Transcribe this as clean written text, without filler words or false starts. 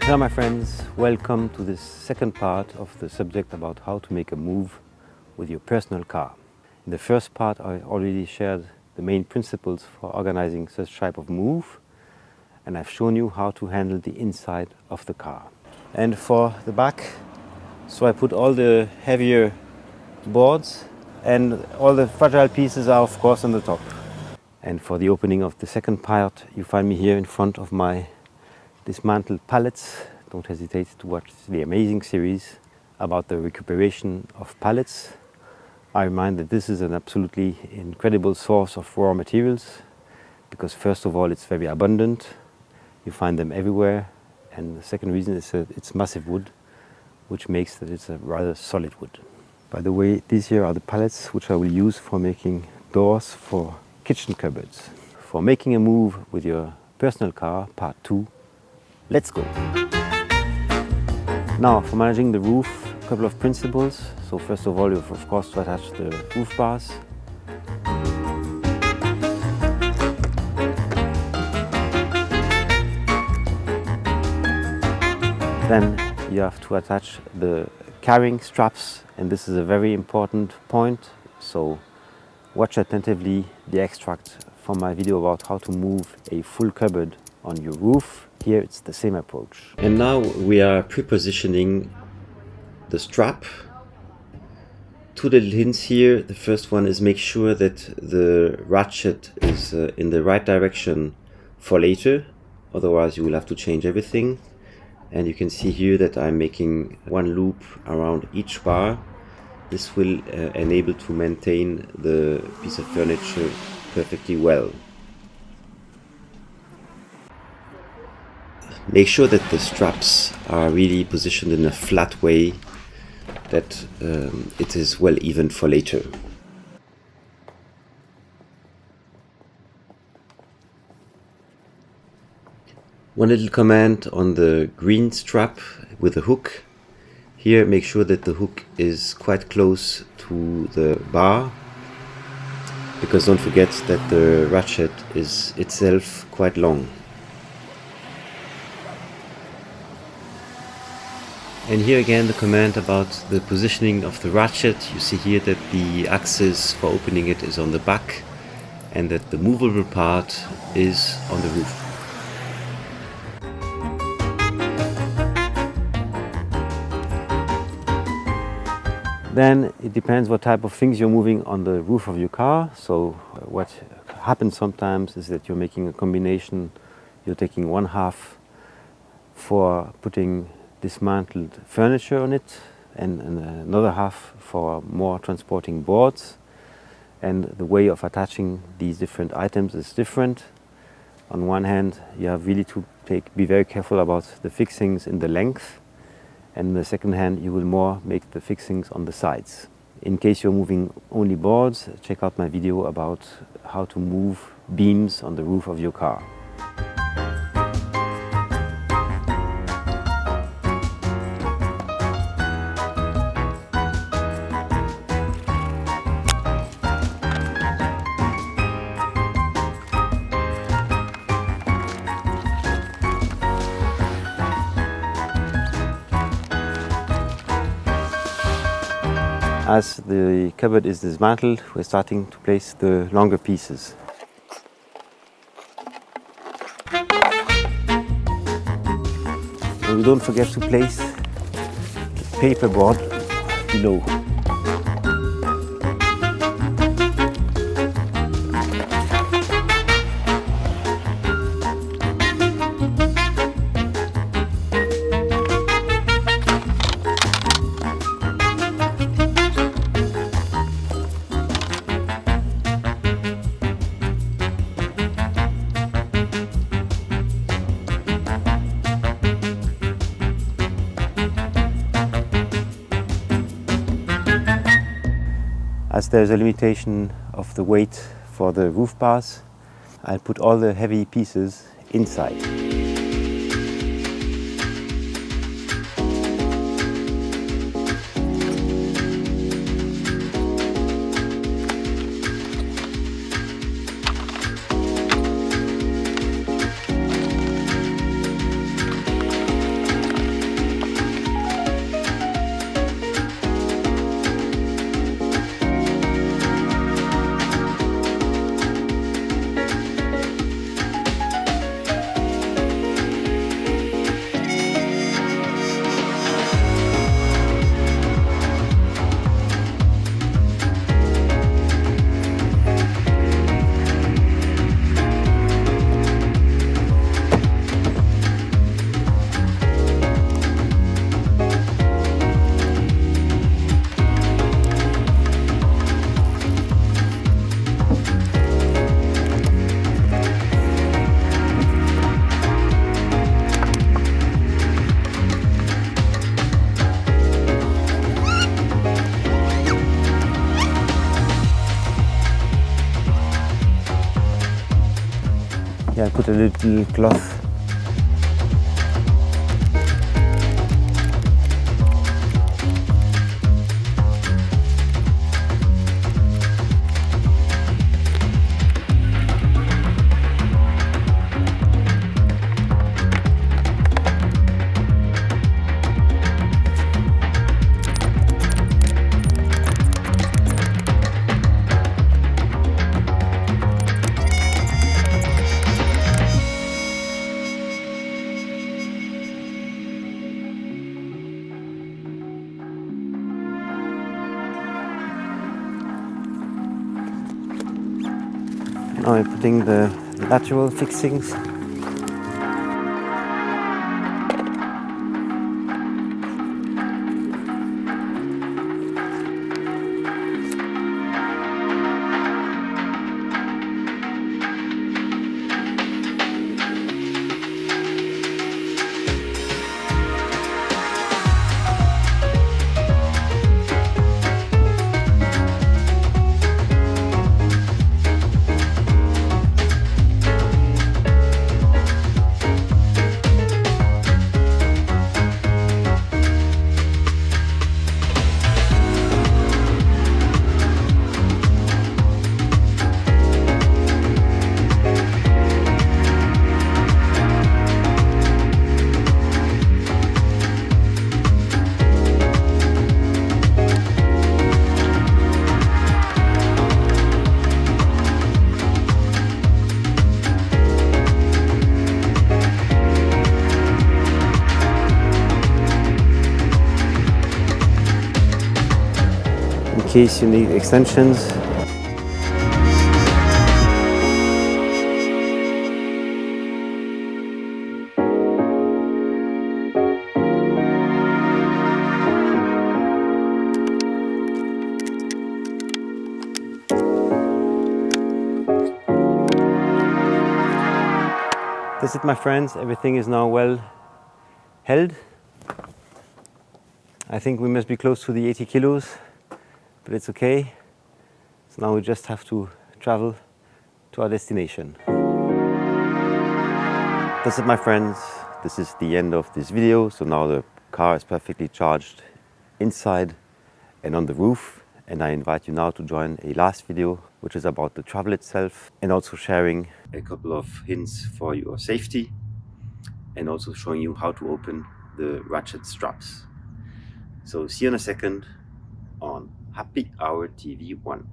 Hello my friends, welcome to this second part of the subject about how to make a move with your personal car. In the first part I already shared the main principles for organizing such type of move, and I've shown you how to handle the inside of the car. And for the back, so I put all the heavier boards and all the fragile pieces are of course on the top. And for the opening of the second part, you find me here in front of my dismantled pallets. Don't hesitate to watch the amazing series about the recuperation of pallets. I remind that this is an absolutely incredible source of raw materials because first of all it's very abundant, you find them everywhere, and the second reason is that it's massive wood, which makes that it's a rather solid wood. By the way, these here are the pallets which I will use for making doors for kitchen cupboards. For making a move with your personal car, part 2. Let's go! Now, for managing the roof, a couple of principles. So first of all, you have of course to attach the roof bars. Then you have to attach the carrying straps, and this is a very important point. So watch attentively the extract from my video about how to move a full cupboard on your roof. Here it's the same approach. And now we are pre-positioning the strap. Two little hints here. The first one is make sure that the ratchet is in the right direction for later, otherwise you will have to change everything. And you can see here that I'm making one loop around each bar. This will enable to maintain the piece of furniture perfectly well. Make sure that the straps are really positioned in a flat way, that it is well even for later. One little comment on the green strap with the hook. Here make sure that the hook is quite close to the bar, because don't forget that the ratchet is itself quite long. And here again the comment about the positioning of the ratchet. You see here that the axis for opening it is on the back and that the movable part is on the roof. Then it depends what type of things you're moving on the roof of your car. So what happens sometimes is that you're making a combination. You're taking one half for putting dismantled furniture on it and another half for more transporting boards, and the way of attaching these different items is different. On one hand, you have really to be very careful about the fixings in the length, and on the second hand you will more make the fixings on the sides. In case you're moving only boards, check out my video about how to move beams on the roof of your car. As the cupboard is dismantled, we're starting to place the longer pieces. And we don't forget to place the paperboard below. As there's a limitation of the weight for the roof bars, I'll put all the heavy pieces inside. put a little cloth. Now I'm putting the lateral fixings. In case you need extensions. That's it, my friends. Everything is now well held. I think we must be close to the 80 kilos, but it's okay. So now we just have to travel to our destination. That's it, my friends. This is the end of this video. So now the car is perfectly charged inside and on the roof. And I invite you now to join a last video, which is about the travel itself, and also sharing a couple of hints for your safety, and also showing you how to open the ratchet straps. So see you in a second on Happy Hour TV 1.